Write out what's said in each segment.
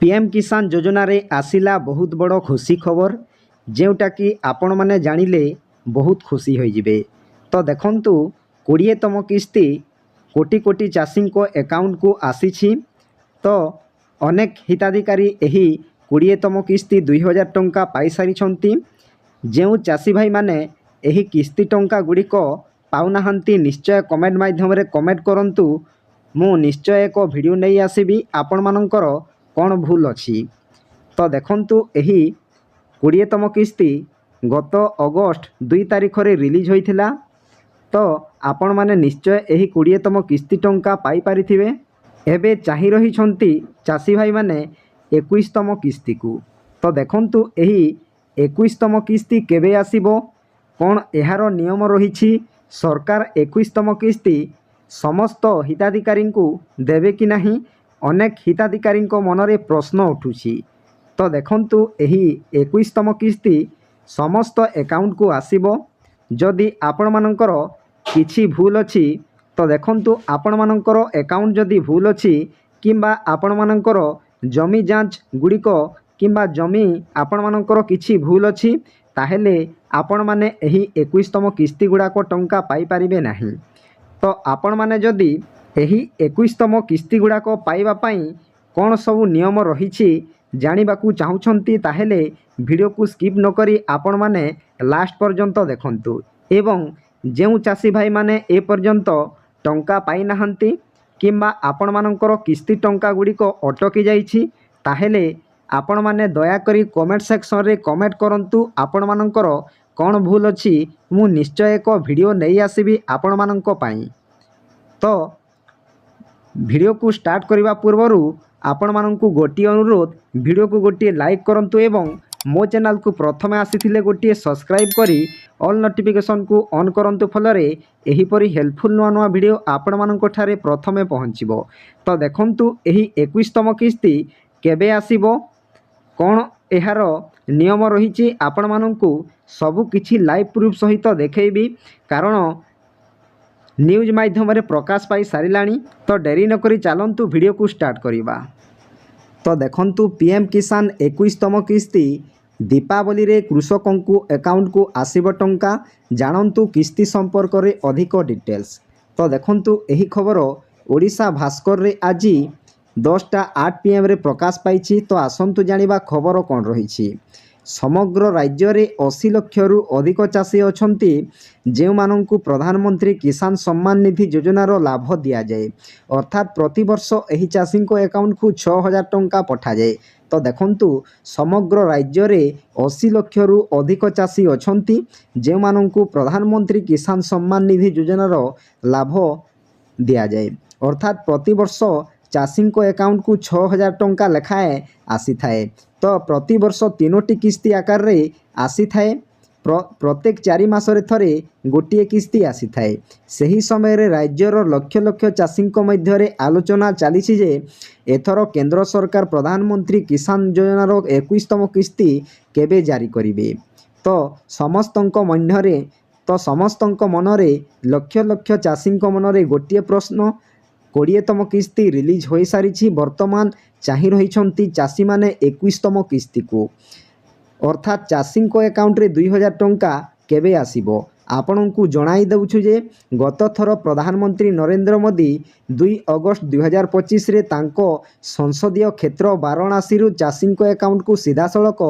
PM किसान योजना रे आसिला बहुत बड़ खुशी खबर जोटा कि आपण मैंने जानिले बहुत खुशी हो जिवे। तो देखंतु 20तम किस्ती कोटी कोटी चाषी अकाउंट को आसी। तो अनेक हिताधिकारी यही 20तम किस्ती 2000 टंका पाई सारी। जो चाषी भाई माने यही किस्ती टंका गुड़िक पाऊनाहांती निश्चय कमेंट माध्यम कमेंट करंतु। मु निश्चय एक वीडियो नहीं आसबि आपण मानकर कौन भूल अच्छी। तो देखंतु यही 20तम किस्ती गत अगस्ट 2 तारिख रे रिलीज होइथिला। तो आपण माने निश्चय यही 20तम किस्ती टंका पाई पारिथिबे। एबे चाहि रहिछंती चाषी भाई माने 21तम किस्ती को। तो देखंतु यही 21तम किस्ती केबे आसीबो, कौन एहार नियम रहिछि, सरकार 21तम किस्ती समस्त हिताधिकारी को देवे कि नहीं, अनेक हिताधिकारी मनरे प्रश्न उठुछि। तो देखंतु यही 21तम किस्ती समस्त अकाउंट को आसीबो। जदि आपण मानकर किछि भूल अछि तो देखंतु आपण मानकर अकाउंट जदि भूल अछि किंबा आपण मानकर जमी जांच गुड़िक किंबा जमी आपण मानकर किछि भूल अछि ताहेले आपण माने एही 21तम किस्ती गुड़ाक टंका पाई पारिबे नाही। तो आपण माने जदि एही 21तम किस्ती गुड़ाक पाइबा पाई कौन सबू नियम रहिछि जानिबाकू चाहुछंती ताहेले वीडियो को स्किप न करी आपण माने लास्ट पर्यंत देखंतु। एवं जेउ चाषी भाई माने ए पर्यंत टंका पाई नाहंती किंबा आपण मानकर किस्ती टंका गुड़िक अटकी जाइछि ताहेले आपण माने दया करी कमेंट सेक्शन रे कमेंट करंतु आपण मानकर कौन भूल अछि। मु निश्चय एक वीडियो नहीं आसबि आपण मानक पाई। तो वीडियो को स्टार्ट करने पूर्व आपण मानकु गोटे अनुरोध, वीडियो को गोटे लाइक करंतु एवं मो चैनल को प्रथमे आसीथिले गोटे सब्सक्राइब करी ऑल नोटिफिकेशन को ऑन करंतु। फलरे एहीपरि हेल्पफुल नुआ नुआ वीडियो आपण मानक ठारे प्रथमे पहुँचबो। तो देखंतु एही 21तम किस्ती केबे आसीबो, कौन एहार नियम रहिछि आपण मानकु सबु किछि लाइव प्रूफ सहित देखैबी, कारण न्यूज माध्यम प्रकाश पाई सारिलाणी। तो डेरी न करी चलंतु वीडियो को स्टार्ट करिबा। तो देखंतु पीएम किसान 21तम किस्ती दीपावली रे कृषकों को अकाउंट को आसीब टंका। जानंतु किस्ती संपर्क रे अधिक डिटेल्स। तो देखंतु एही खबर ओडिशा भास्कर रे आज 10:08 PM रे प्रकाश पाई। तो आसंतु जानिबा खबर कौन रही। समग्र राज्य रे 80 लाख रु अधिक चाषी अछंती जे माननकु प्रधानमंत्री किसान सम्मान निधि योजनार लाभ दिया जाए। अर्थात प्रति वर्ष एही चाषी को अकाउंट को 6000 टंका पठा जाए। तो देखंतु समग्र राज्य रे 80 लाख रु अधिक चाषी अछंती जे माननकु प्रधानमंत्री किसान सम्मान निधि योजनार लाभ दिया जाए। अर्थात प्रति वर्ष चाषी को अकाउंट को 6000 टंका लेखाएं आसी थाए। तो प्रति वर्ष 3टी किस्ती आकार रे आसी थाए। प्रत्येक 4 मासरे थरे गोटे किस्ती आसी थाए। सही समय रे राज्यर लक्ष लक्ष चाषी मध्य रे आलोचना चली जे एथर केंद्र सरकार प्रधानमंत्री किसान योजनार 21तम किस्ती केबे जारी करिवे। तो समस्तंक मनरे लक्ष लक्ष चाषी मनरे गोटे प्रश्न, 20तम किस्ती रिलीज हो सारी। वर्तमान चाहि रही चाषी माने 21तम किस्ती को। अर्थात चाषी को अकाउंट रे 2000 टंका केबे आसीबो। आपण को जणाई देउछु जे गत थर प्रधानमंत्री नरेंद्र मोदी 2 अगस्त 2025 रे तांको संसदीय क्षेत्र वाराणसी रु चाषी को अकाउंट को सीधा सड़क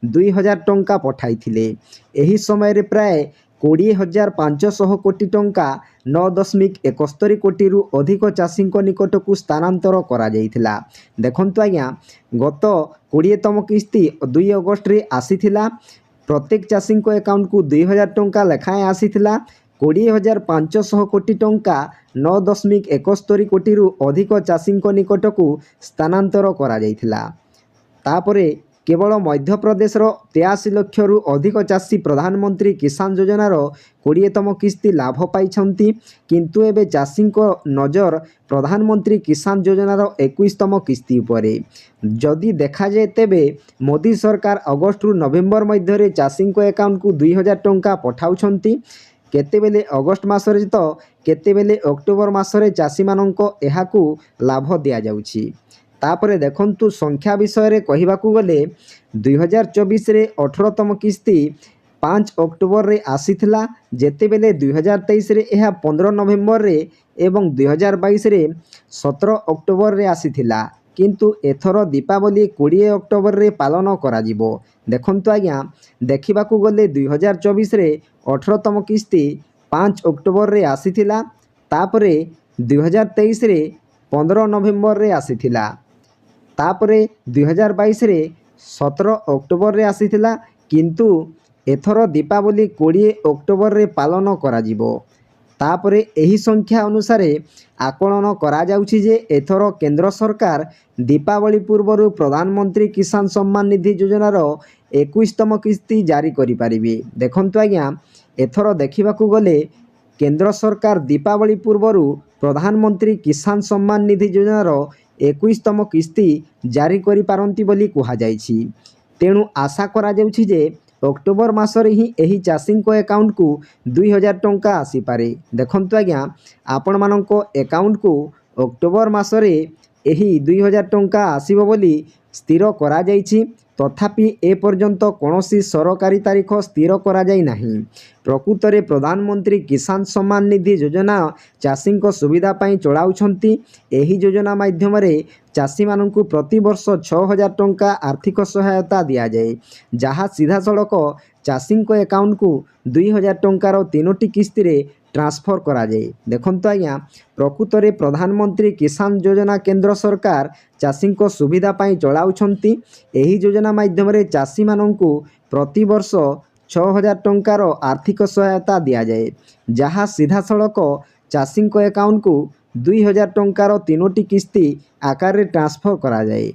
2000 टंका पठाई थिले। एही समय रे प्राय 20,500 कोटी टंका 9.71 कोटी रु अधिक चाषी निकट को स्थानांतर करा जाइथिला। देखंतु आज्ञा गत 20तम किस्ती 2 अगस्त रे आसीथिला। प्रत्येक चाषी को अकाउंट को 2000 टंका लेखाएं आसीथिला। 20,500 कोटी टंका 9.71 कोटी रु अधिक चाषी निकट को स्थानांतर करा जाइथिला। तापरे केवल मध्य प्रदेश 83 लाख रु अधिक चाषी प्रधानमंत्री किसान योजनार 20तम किस्ती लाभ पाई। किंतु एबे चाषी को नजर प्रधानमंत्री किसान योजनार 21तम किस्ती उपरे। जदि देखा जाए तेबे मोदी सरकार अगस्त रु नवेम्बर मध्य रे चाषी को अकाउंट को 2000 टंका पठाउछंती। केतेबेले अगस्त मासरे तो केतेबेले अक्टोबर मासरे चाषी मानक एहाकू लाभ दिया जाउछि। तापरे देखंतु संख्या विषय रे कहिबाकू गले 2024 रे 18तम किस्ती 5 अक्टोबर रे आसीथिला जेतेबेले 2023 रे एहा 15 नवेम्बर रे एवं 2022 रे 17 अक्टोबर रे आसीथिला किंतु एथर दीपावली 20 अक्टोबर रे पालन करा जिवो। देखंतु आज्ञा देखिबाकू गले 2024 रे 18तम किस्ती 5 अक्टोबर रे आसीथिला तापरे 2023 रे 15 नवेम्बर रे आसीथिला तापरे 2022 रे 17 अक्टोबर रे आसीथिला किंतु एथर दीपावली 20 अक्टोबर रे पालन करा जिवो। तापरे एही संख्या अनुसार आकलन करा जाउछि जे एथर केंद्र सरकार दीपावली पूर्व प्रधानमंत्री किसान सम्मान निधि योजनार 21तम किस्ती जारी करि पारिबे। देखंतु आज्ञा एथर देखिबाकू गले केंद्र सरकार दीपावली पूर्व प्रधानमंत्री किसान सम्मान निधि योजनार 21तम किस्ती जारी करि पारंती बोली कुहा जाइछि। तेणु आशा करा जाउछि जे अक्टोबर मासरे ही एही चाषींको अकाउंट को 2000 टंका आसी पारे। देखंतु आज्ञा आपण माननको अकाउंट को अक्टोबर मासरे एही 2000 टंका आसीबो बोली स्थिर करा जाइछि तथापि ए पर्यंत कोनोसी सरकारी तारीख स्थिर करा जाई नाही। प्रकृतरे प्रधानमंत्री किसान सम्मान निधि योजना चाषींको सुविधा पाई चलाउछंती। एही योजना माध्यम रे चाषी माननकु प्रति वर्ष 6000 टंका आर्थिक सहायता दिया जाए जहाँ सीधा सड़क चाषींको अकाउंट को 2000 टंकार 3टी किस्ती रे ट्रांसफर करा जाए। देखंतु आज्ञा प्रकृतरे प्रधानमंत्री किसान योजना केंद्र सरकार चाषींको सुविधा पाई चलाउछंती। एही योजना माध्यम रे चाषी माननकु प्रति वर्ष 6000 टंकार आर्थिक सहायता दिया जाए जहाँ सीधा सड़क चाषींको अकाउंट को 2000 टंकार 3टी किस्ती आकार रे ट्रांसफर करा जाए।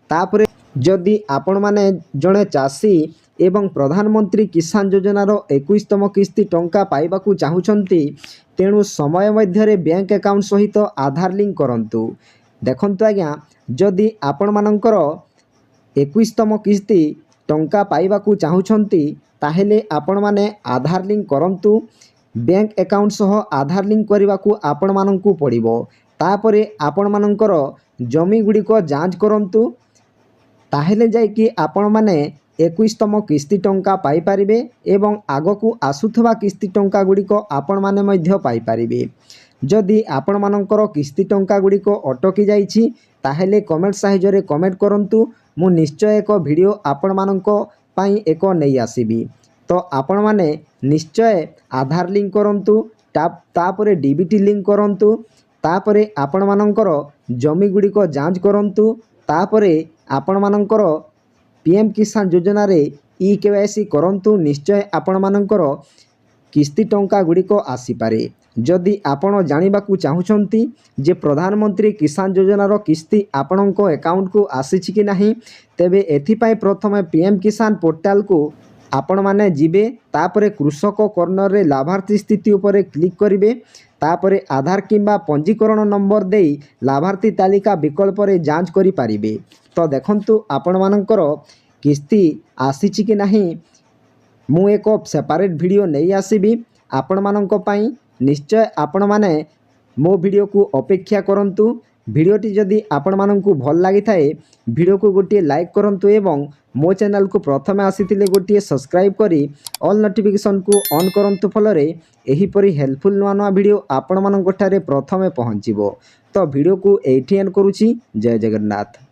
तापरे जदि आपण माने जड़े चाषी एवं प्रधानमंत्री किसान योजनार 21तम किस्ती टंका पाइबाकू चाहुछंती तेणु समय मध्य बैंक अकाउंट सहित आधार लिंक करंतु। देखंतु आज्ञा जदि आपण मानकर 21तम किस्ती टंका पाइबाकू चाहुछंती ताहेले आपण माने आधार लिंक करंतु। बैंक अकाउंट सह आधार लिंक करबाकू आपण माननकू पड़िबो। तापरे आपण मानकर जमी गुडी को जांच करंतु ताहेले जाय कि आपण माने 21तम किस्ती टंका पाई पारिबे एवं आगकू आसुथबा किस्ती टंका गुडी को आपण माने मध्य पाई पारिबे। जदि आपण मानकर किस्ती टंका गुडी को अटकी जाइछि ताहेले कमेंट साहाय्य रे कमेंट करंतु। मु निश्चय एक वीडियो आपण माननको पाई एक नै आसीबी तो आपण माने निश्चय आधार लिंक करंतु तापरे डीबीटी लिंक करंतु तापरे आपण मानकर जमी गुडी को जांच करंतु तापरे आपण मानकर पीएम किसान योजना रे ई केवाईसी करंतु। निश्चय आपण मानकर किस्ती टंका गुडी को आसी पारे। जदि आपण जानिबाकू चाहुछंती जे प्रधानमंत्री किसान योजनार किस्ती आपणको अकाउंट को आसीछि कि नाही तेबे एथिपाई प्रथमे पीएम किसान पोर्टाल को आपण माने जिबे तापरे कृषक कॉर्नर रे लाभार्थी स्थिति उपरे क्लिक करिवे तापरे आधार किंबा पंजीकरण नंबर देई लाभार्थी तालिका विकल्प रे जांच करि पारिबे। तो देखंतु आपण मानकर किस्ती आसीछि कि नाही मु एक सेपरेट वीडियो नहीं आसीबी आपण मानक पई। निश्चय आपण माने मो वीडियो को अपेक्षा करंतु। वीडियोटी जदि आपण माननकु भल लागि थाए वीडियो को गोटे लाइक करंतु एवं मो चैनल को प्रथमे आसीथिले गोटे सब्सक्राइब करी ऑल नोटिफिकेशन को ऑन करंतु फलरे एही परी हेल्पफुल नुआ नुआ वीडियो आपण माननक ठारे प्रथमे पहुंचीबो। तो वीडियो को एठी एंड करूची। जय जगन्नाथ।